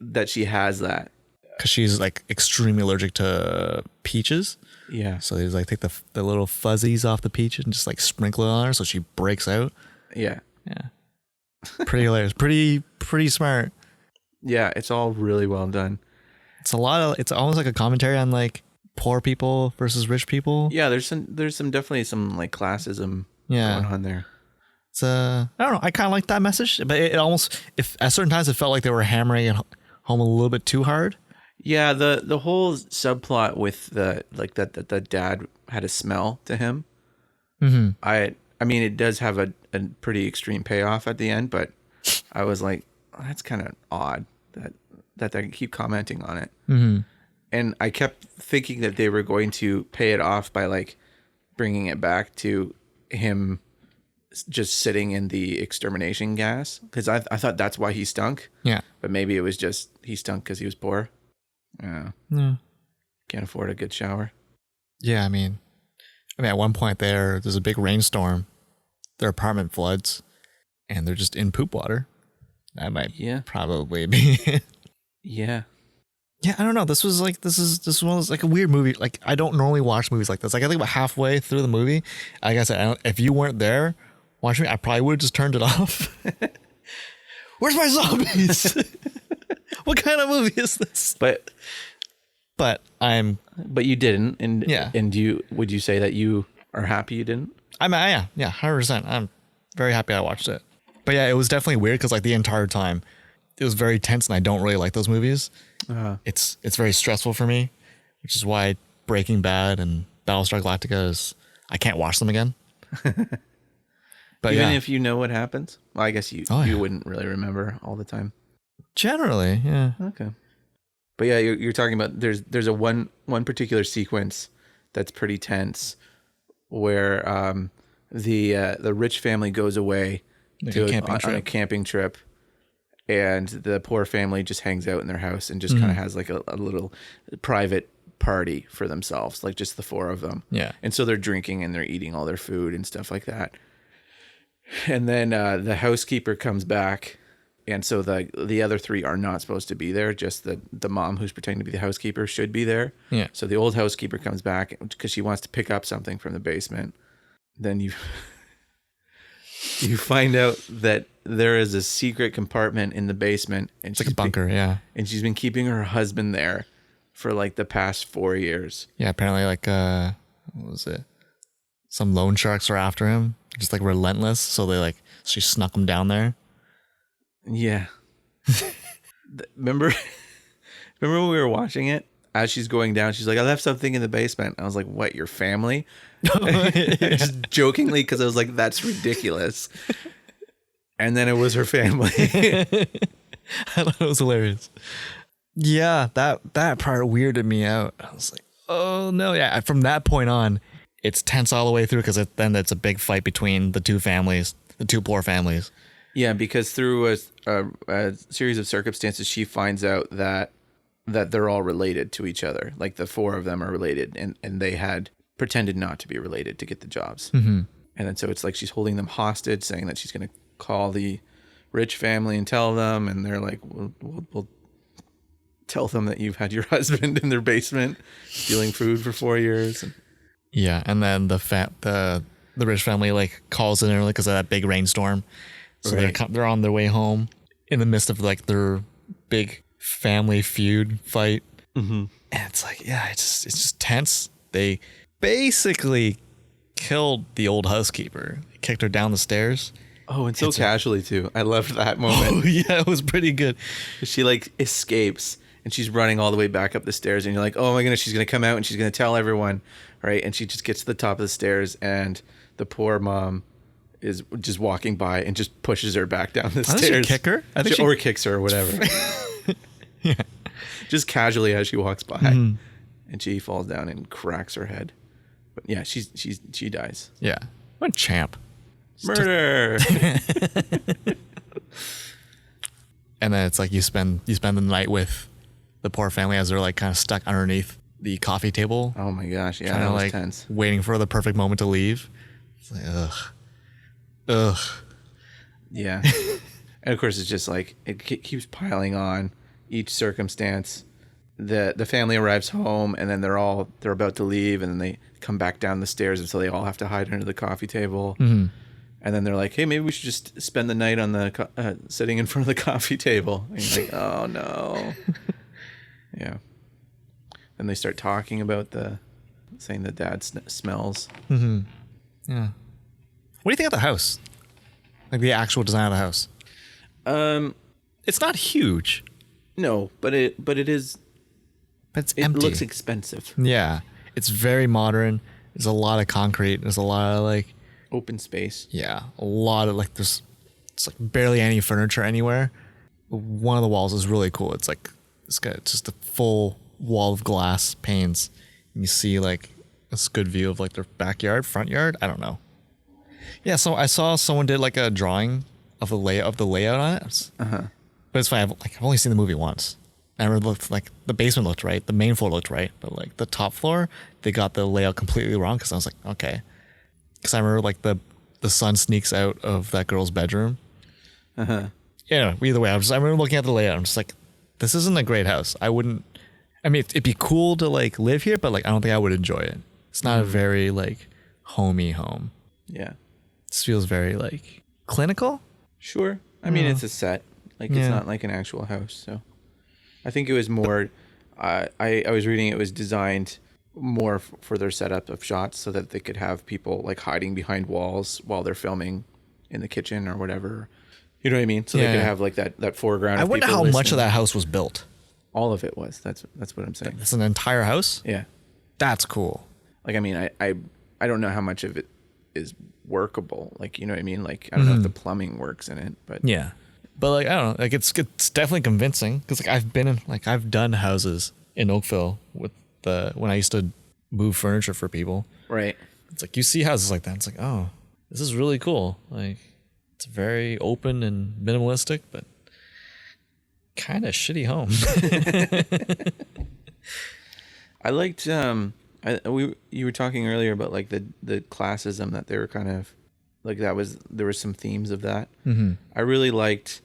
that she has that. Because she's like extremely allergic to peaches. Yeah. So they like take the little fuzzies off the peach and just like sprinkle it on her so she breaks out. Yeah. Yeah. Pretty hilarious. Pretty smart. Yeah, it's all really well done. It's almost like a commentary on like poor people versus rich people. Yeah, there's definitely some like classism going on there. It's I don't know. I kind of like that message, but it almost, if at certain times it felt like they were hammering it home a little bit too hard. Yeah, the whole subplot with the dad had a smell to him. Mm-hmm. I mean, it does have a pretty extreme payoff at the end, but I was like, oh, that's kind of odd that they keep commenting on it. Mm-hmm. And I kept thinking that they were going to pay it off by like bringing it back to him just sitting in the extermination gas, because I thought that's why he stunk. Yeah, but maybe it was just he stunk because he was poor. Yeah. Can't afford a good shower. Yeah, I mean, at one point there's a big rainstorm. Their apartment floods, and they're just in poop water. That might probably be it. Yeah. Yeah, I don't know. This was like a weird movie. Like, I don't normally watch movies like this. Like, I think about halfway through the movie, like I said, if you weren't there watching me, I probably would have just turned it off. Where's my zombies? What kind of movie is this? But you didn't, and would you say that you are happy you didn't? 100%. I'm very happy I watched it. But yeah, it was definitely weird because like the entire time it was very tense, and I don't really like those movies. It's very stressful for me, which is why Breaking Bad and Battlestar Galactica I can't watch them again. But even if you know what happens, well, I guess you wouldn't really remember all the time. Generally, yeah. Okay. But yeah, you're talking about there's a one particular sequence that's pretty tense where the rich family goes away on a camping trip, and the poor family just hangs out in their house and just kind of has like a little private party for themselves, like just the four of them. Yeah. And so they're drinking and they're eating all their food and stuff like that. And then the housekeeper comes back, and so the other three are not supposed to be there. Just the mom who's pretending to be the housekeeper should be there. Yeah. So the old housekeeper comes back because she wants to pick up something from the basement. Then you find out that there is a secret compartment in the basement, and it's like a bunker. Yeah. And she's been keeping her husband there for like the past 4 years. Yeah. Apparently, like what was it? Some loan sharks are after him, just like relentless. So she snuck him down there. Yeah. Remember when we were watching it? As she's going down, she's like, I left something in the basement. I was like, what, your family? Just jokingly, because I was like, that's ridiculous. And then it was her family. I thought it was hilarious. Yeah, that part weirded me out. I was like, oh no. Yeah, from that point on, it's tense all the way through, because then it's a big fight between the two families, the two poor families. Yeah, because through a series of circumstances, she finds out that they're all related to each other. Like the four of them are related, and they had pretended not to be related to get the jobs. Mm-hmm. And then so it's like she's holding them hostage, saying that she's going to call the rich family and tell them. And they're like, we'll tell them that you've had your husband in their basement stealing food for 4 years. Yeah, and then the rich family like calls in early because of that big rainstorm. So Right. they're on their way home in the midst of like their big family feud fight. Mm-hmm. And it's like, yeah, it's just tense. They basically killed the old housekeeper, kicked her down the stairs. Oh, and so casually too. I loved that moment. Oh yeah, it was pretty good. She like escapes and she's running all the way back up the stairs, and you're like, oh my goodness, she's gonna come out and she's gonna tell everyone, right? And she just gets to the top of the stairs, and the poor mom is just walking by and just pushes her back down the I think stairs. she kick her? I think Or kicks her or whatever. Yeah. Just casually as she walks by, Mm-hmm. and she falls down and cracks her head. But yeah, she dies. Yeah. What a champ. Murder. And then it's like you spend the night with the poor family as they're like kind of stuck underneath the coffee table, Oh my gosh, yeah, kind that of was like tense. waiting for the perfect moment to leave. It's like ugh. Yeah. And of course, it's just like it keeps piling on each circumstance. The family arrives home, and then they're about to leave, and then they come back down the stairs, and so they all have to hide under the coffee table. Mm-hmm. And then they're like, "Hey, maybe we should just spend the night on the sitting in front of the coffee table." And you're like, "Oh no." Yeah. And they start talking about saying the dad smells. Mm-hmm. Yeah. What do you think of the house? Like the actual design of the house? It's not huge, No, but it is. but it's It empty. looks expensive. Yeah. It's very modern. There's a lot of concrete. There's a lot of like, Open space. yeah, a lot of like, it's like barely any furniture anywhere. One of the walls is really cool. It's got just a full wall of glass panes. And you see like a good view of like their backyard, front yard. I don't know. Yeah. So I saw someone did like a drawing of the layout on it. But it's fine. I've only seen the movie once. I remember like the basement looked right, the main floor looked right, but like the top floor, they got the layout completely wrong. Because I was like, okay. Because I remember like the sun sneaks out of that girl's bedroom. Yeah. Either way, I remember looking at the layout. I'm just like, this isn't a great house. I mean, it'd be cool to like live here, but like I don't think I would enjoy it. It's not a very like homey home. Yeah. This feels very like clinical. Sure. I mean, it's a set. Like, it's Yeah. not like an actual house. So I think it was more, I was reading it was designed more for their setup of shots so that they could have people like hiding behind walls while they're filming in the kitchen or whatever. You know what I mean? So they Yeah. could have like that foreground. I of wonder people how much of listening. that house was built. All of it was. That's what I'm saying. It's an entire house. Yeah. That's cool. Like, I mean, I don't know how much of it is workable. Like, you know what I mean? Like, I don't know if the plumbing works in it, but Yeah. But like I don't know, like it's definitely convincing because like I've done houses in Oakville with when I used to move furniture for people. right. It's like you see houses like that. It's like, oh, this is really cool. Like it's very open and minimalistic, but kind of shitty home. I liked you were talking earlier about like the classism that they were kind of like there were some themes of that. Mm-hmm. I really liked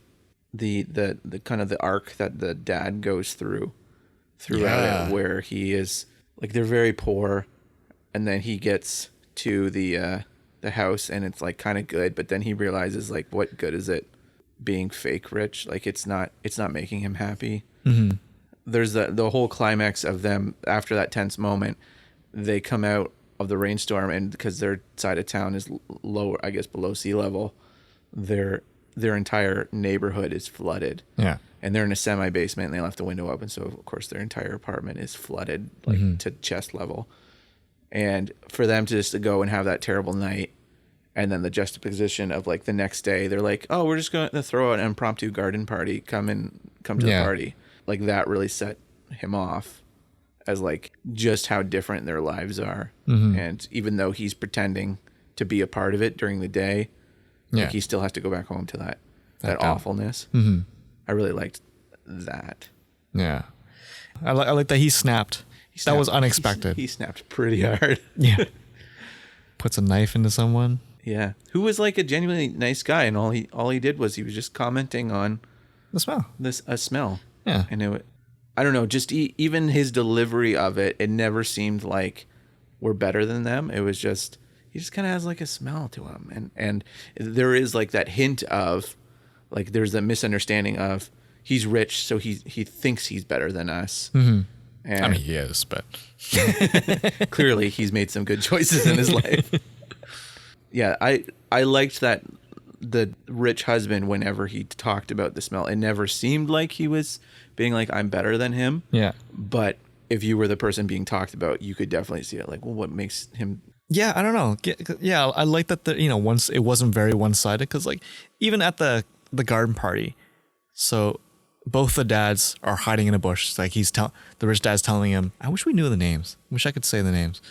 the kind of the arc that the dad goes throughout Yeah. it, where he is like they're very poor, and then he gets to the house and it's like kind of good, but then he realizes like what good is it being fake rich? Like it's not making him happy. Mm-hmm. There's the whole climax of them after that tense moment. They come out of the rainstorm, and because their side of town is lower, I guess below sea level, their entire neighborhood is flooded. Yeah. And they're in a semi basement, and they left the window open, so of course their entire apartment is flooded like to chest level. And for them to just go and have that terrible night, and then the juxtaposition of like the next day, they're like, "Oh, we're just going to throw an impromptu garden party. Come to Yeah. the party." Like that really set him off as like just how different their lives are. And even though he's pretending to be a part of it during the day, Yeah. like he still has to go back home to that dump. awfulness. I really liked that. Yeah. I like that he snapped. That was unexpected. He snapped pretty hard. Yeah. Puts a knife into someone. Yeah. Who was like a genuinely nice guy, and all he did was he was just commenting on The smell. a smell. Yeah. And I don't know, just even his delivery of it, it never seemed like we're better than them. It was just, he just kind of has like a smell to him. And there is like that hint of, like, there's a misunderstanding of he's rich, so he thinks he's better than us. Mm-hmm. And I mean, he is, but clearly he's made some good choices in his life. Yeah, I liked that the rich husband, whenever he talked about the smell, it never seemed like he was being like, I'm better than him. yeah. But if you were the person being talked about, you could definitely see it. Like, well, what makes him... Yeah, I don't know. Yeah, I like that once it wasn't very one-sided, because like even at the garden party, so both the dads are hiding in a bush. It's like the rich dad's telling him, I wish we knew the names. Wish I could say the names.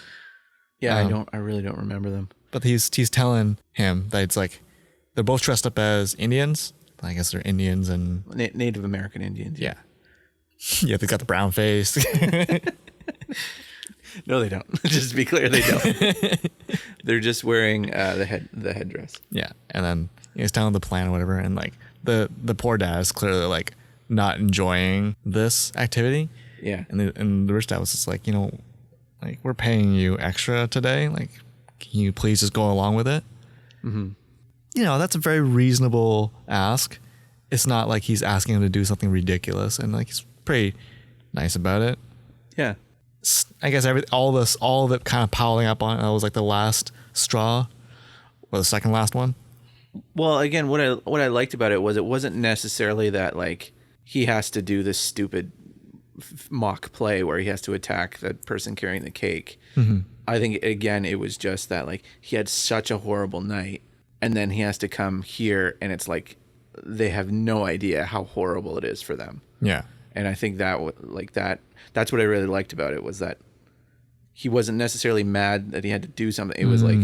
Yeah, I really don't remember them. But he's telling him that it's like they're both dressed up as Indians. I guess they're Indians and Native American Indians. yeah. Yeah, they got the brown face. No, they don't. Just to be clear, they don't. They're just wearing the headdress. Yeah, and then he's telling the plan or whatever, and like the poor dad is clearly like not enjoying this activity. Yeah. And the rich dad was just like, like, we're paying you extra today. Like, can you please just go along with it? Mm-hmm. That's a very reasonable ask. It's not like he's asking him to do something ridiculous, and like he's pretty nice about it. Yeah. I guess all of it kind of piling up on it was like the last straw, or the second last one. Well, again, what I liked about it was it wasn't necessarily that like he has to do this stupid mock play where he has to attack the person carrying the cake. Mm-hmm. I think again it was just that like he had such a horrible night, and then he has to come here, and it's like they have no idea how horrible it is for them. Yeah. And I think that's what I really liked about it, was that he wasn't necessarily mad that he had to do something. It was like,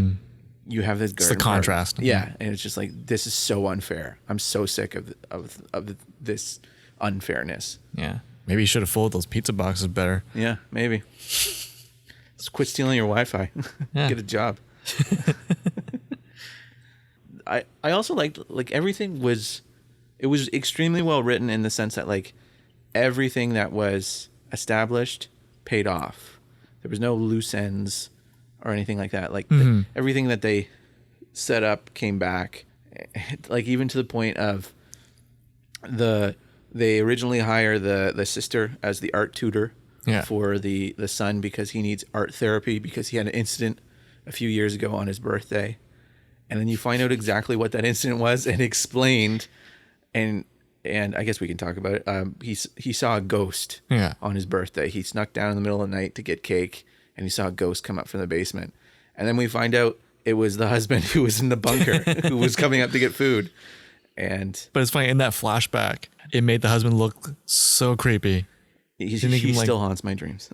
you have this garden It's the contrast. party. Yeah. And it's just like, this is so unfair. I'm so sick of this unfairness. Yeah. Maybe you should have folded those pizza boxes better. Yeah, maybe. Just quit stealing your Wi-Fi. Yeah. Get a job. I also liked, like, everything was extremely well written in the sense that, like, everything that was established paid off. There was no loose ends or anything like that. Like, everything that they set up came back. Like, even to the point of they originally hire the sister as the art tutor for the son, because he needs art therapy because he had an incident a few years ago on his birthday. And then you find out exactly what that incident was and explained. And I guess we can talk about it. He saw a ghost on his birthday. He snuck down in the middle of the night to get cake, and he saw a ghost come up from the basement. And then we find out it was the husband who was in the bunker who was coming up to get food. But it's funny, in that flashback, it made the husband look so creepy. He still haunts my dreams.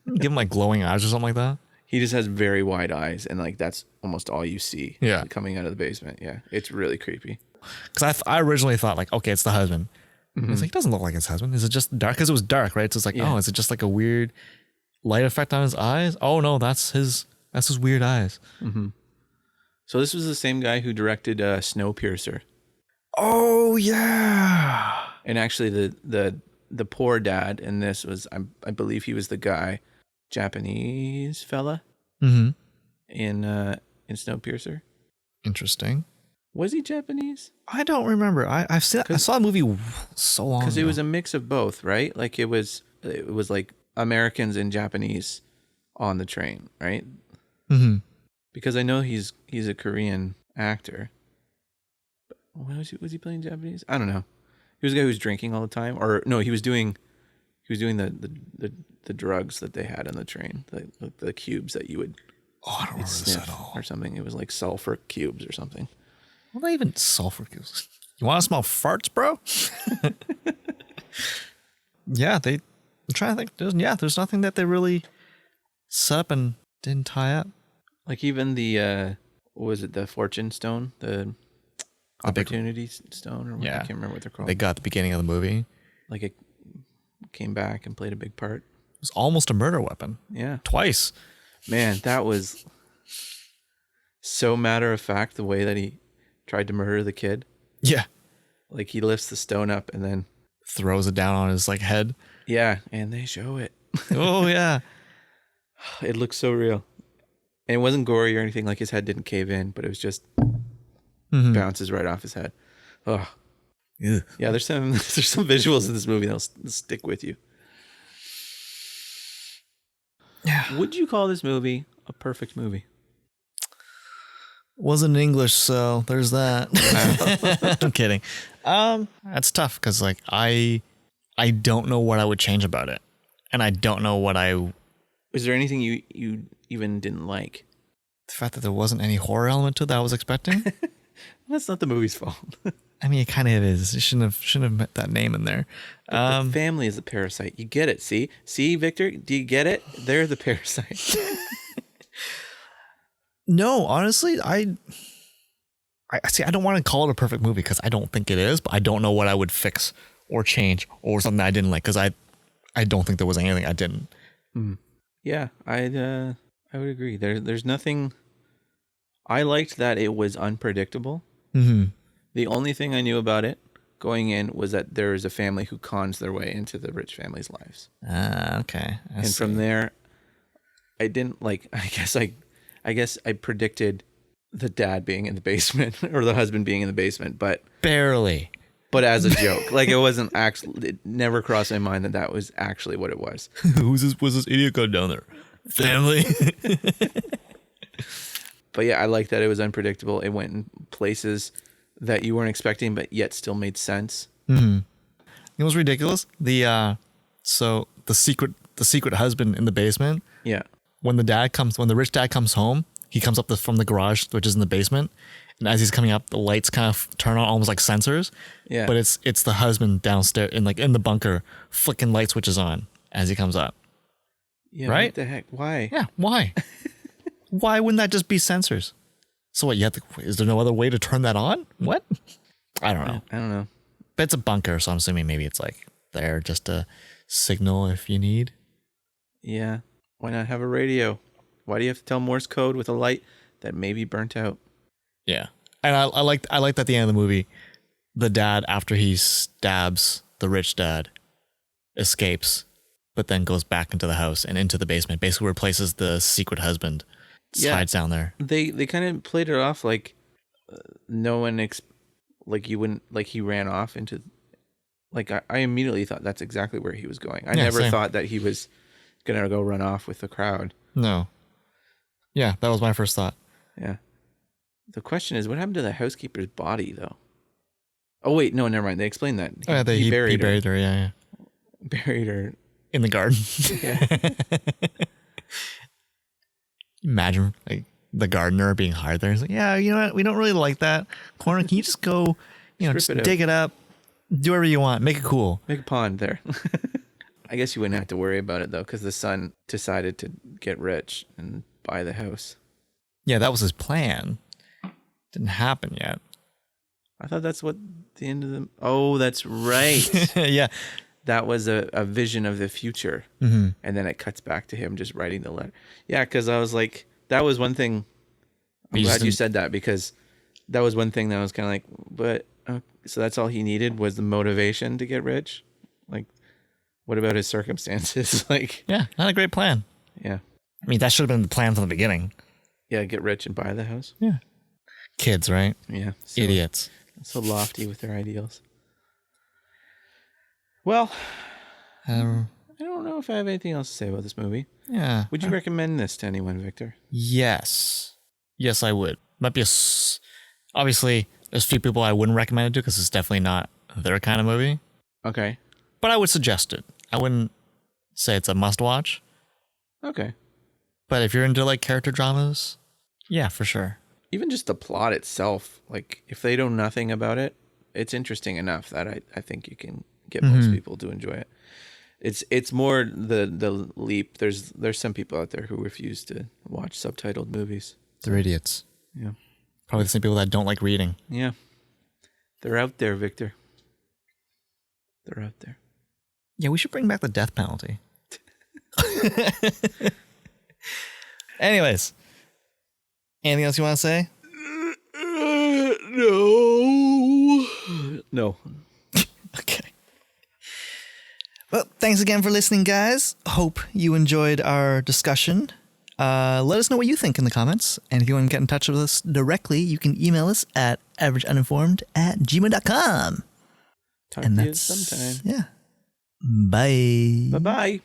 Give him like glowing eyes or something like that. He just has very wide eyes, and like that's almost all you see coming out of the basement. Yeah, it's really creepy. Because I originally thought like, okay, it's the husband. Mm-hmm. It's like, he doesn't look like his husband. Is it just dark? Because it was dark, right? So it's like, oh, is it just like a weird light effect on his eyes? Oh no, that's his weird eyes. Mm-hmm. So this was the same guy who directed Snowpiercer. Oh yeah. And actually, the poor dad in this was, I believe he was the guy, Japanese fella, in Snowpiercer. Interesting. Was he Japanese? I don't remember. I saw a movie so long ago. Because it was a mix of both, right? Like it was like Americans and Japanese on the train, right? Mm-hmm. Because I know he's a Korean actor. Was he playing Japanese? I don't know. He was a guy who was drinking all the time, or no, he was doing the drugs that they had on the train, the cubes that you would. Oh, I don't remember this at all. Or something. It was like sulfur cubes or something. What not even sulfur cubes? You want to smell farts, bro? Yeah, I'm trying to think. There's nothing that they really set up and didn't tie up. Like even the what was it? The Fortune Stone, the Opportunity Stone, or what? I can't remember what they're called. They got at the beginning of the movie. Like it came back and played a big part. It was almost a murder weapon. Yeah, twice. Man, that was so matter of fact the way that he tried to murder the kid. Yeah. Like he lifts the stone up and then Throws it down on his like head. yeah, and they show it. Oh yeah. It looks so real. And it wasn't gory or anything, like his head didn't cave in, but it was just bounces right off his head. Oh. Ugh. Yeah, there's some visuals in this movie that'll stick with you. Yeah. Would you call this movie a perfect movie? Wasn't English, so there's that. I'm kidding. That's tough because like I don't know what I would change about it, and I don't know what I. Is there anything you even didn't like? The fact that there wasn't any horror element to it that I was expecting. That's not the movie's fault. I mean, it kind of is. It shouldn't have met that name in there. The family is a parasite. You get it. See, Victor, do you get it? They're the parasite. No, honestly, I see. I don't want to call it a perfect movie because I don't think it is, but I don't know what I would fix or change or something I didn't like because I don't think there was anything I didn't. Yeah, I would agree. There's nothing. I liked that it was unpredictable. Mm-hmm. The only thing I knew about it going in was that there is a family who cons their way into the rich family's lives. Okay. And from there, I didn't like. I guess I predicted the dad being in the basement or the husband being in the basement, but barely. But as a joke, like it wasn't actually. It never crossed my mind that was actually what it was. Was this idiot go down there? Family. But yeah, I like that it was unpredictable. It went in places that you weren't expecting, but yet still made sense. Mm-hmm. It was ridiculous. The secret husband in the basement. Yeah. When the rich dad comes home, he comes up from the garage, which is in the basement, and as he's coming up, the lights kind of turn on almost like sensors. Yeah. But it's the husband downstairs in the bunker flicking light switches on as he comes up. Yeah. Right? What the heck? Why? Yeah. Why? Why wouldn't that just be sensors? So what? Is there no other way to turn that on? What? I don't know. I don't know. But it's a bunker, so I'm assuming maybe it's like there just a signal if you need. Yeah. Why not have a radio? Why do you have to tell Morse code with a light that may be burnt out? Yeah. And I liked at the end of the movie, the dad, after he stabs the rich dad, escapes, but then goes back into the house and into the basement, basically replaces the secret husband, hides down there. They kind of played it off like no one you wouldn't, like he ran off into, like I immediately thought that's exactly where he was going. I never thought that he was gonna go run off with the crowd. No. Yeah, that was my first thought. Yeah. The question is, what happened to the housekeeper's body, though? Oh wait, no, never mind. They explained that. He buried her. Yeah. Buried her in the garden. Yeah. Imagine like the gardener being hired there. He's like, yeah, you know what? We don't really like that corner. Can you just go, just dig it up, do whatever you want, make it cool. Make a pond there. I guess you wouldn't have to worry about it though, because the son decided to get rich and buy the house. Yeah, that was his plan. Didn't happen yet. I thought that's what the end of the... Oh, that's right. Yeah. That was a vision of the future. Mm-hmm. And then it cuts back to him just writing the letter. Yeah, because I was like, that was one thing. I'm glad you said that, because that was one thing that I was kind of like, but... so that's all he needed was the motivation to get rich? Like, what about his circumstances? Like, yeah, not a great plan. Yeah. I mean, that should have been the plan from the beginning. Yeah, get rich and buy the house. Yeah. Kids, right? Yeah. Idiots. So lofty with their ideals. Well, I don't know if I have anything else to say about this movie. Yeah. Would you recommend this to anyone, Victor? Yes. Yes, I would. Might be obviously, there's a few people I wouldn't recommend it to because it's definitely not their kind of movie. Okay. But I would suggest it. I wouldn't say it's a must watch. Okay. But if you're into like character dramas, yeah, for sure. Even just the plot itself, like if they know nothing about it, it's interesting enough that I think you can get most people to enjoy it. It's more the leap. There's some people out there who refuse to watch subtitled movies. They're idiots. Yeah. Probably the same people that don't like reading. Yeah. They're out there, Victor. They're out there. Yeah, we should bring back the death penalty. Anyways, Anything else you want to say? No. Okay. Well, thanks again for listening, guys. Hope you enjoyed our discussion. Let us know what you think in the comments. And if you want to get in touch with us directly, you can email us at averageuninformed@gmail.com. Talk to you sometime. Yeah. Bye. Bye-bye.